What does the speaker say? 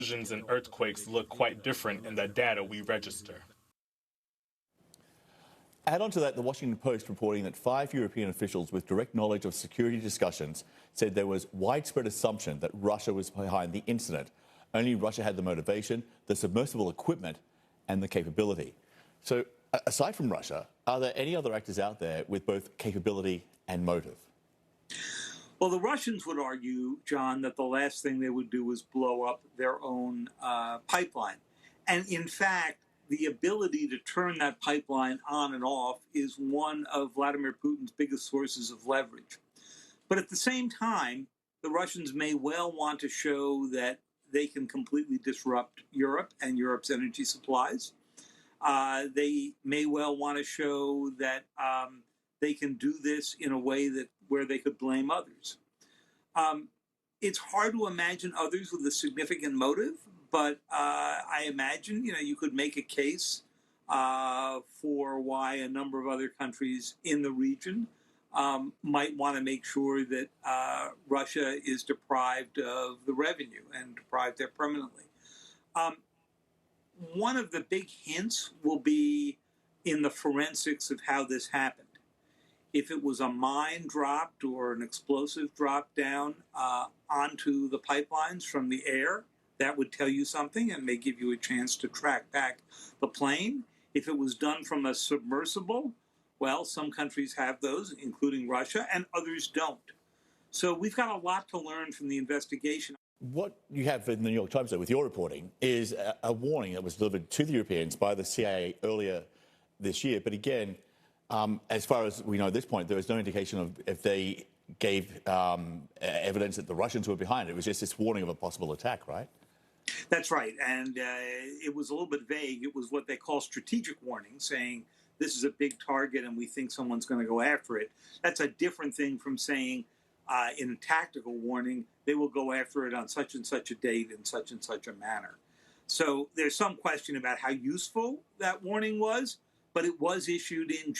Explosions and earthquakes look quite different in the data we register. Add on to that, the Washington Post reporting that 5 European officials with direct knowledge of security discussions said there was widespread assumption that Russia was behind the incident. Only Russia had the motivation, the submersible equipment, and the capability. So, aside from Russia, are there any other actors out there with both capability and motive? Well, the Russians would argue, John, that the last thing they would do was blow up their own pipeline. And in fact, the ability to turn that pipeline on and off is one of Vladimir Putin's biggest sources of leverage. But at the same time, the Russians may well want to show that they can completely disrupt Europe and Europe's energy supplies. They may well want to show that they can do this in a way that where they could blame others. It's hard to imagine others with a significant motive, but I imagine you could make a case for why a number of other countries in the region might want to make sure that Russia is deprived of the revenue and deprived there permanently. One of the big hints will be in the forensics of how this happened. If it was a mine dropped or an explosive dropped down onto the pipelines from the air, that would tell you something and may give you a chance to track back the plane. If it was done from a submersible, well, some countries have those, including Russia, and others don't. So we've got a lot to learn from the investigation. What you have in the New York Times, though, with your reporting, is a warning that was delivered to the Europeans by the CIA earlier this year. But again, as far as we know at this point, there was no indication of if they gave evidence that the Russians were behind it. It was just this warning of a possible attack, right? That's right. And it was a little bit vague. It was what they call strategic warning, saying this is a big target and we think someone's going to go after it. That's a different thing from saying in a tactical warning, they will go after it on such and such a date in such and such a manner. So there's some question about how useful that warning was, but it was issued in June.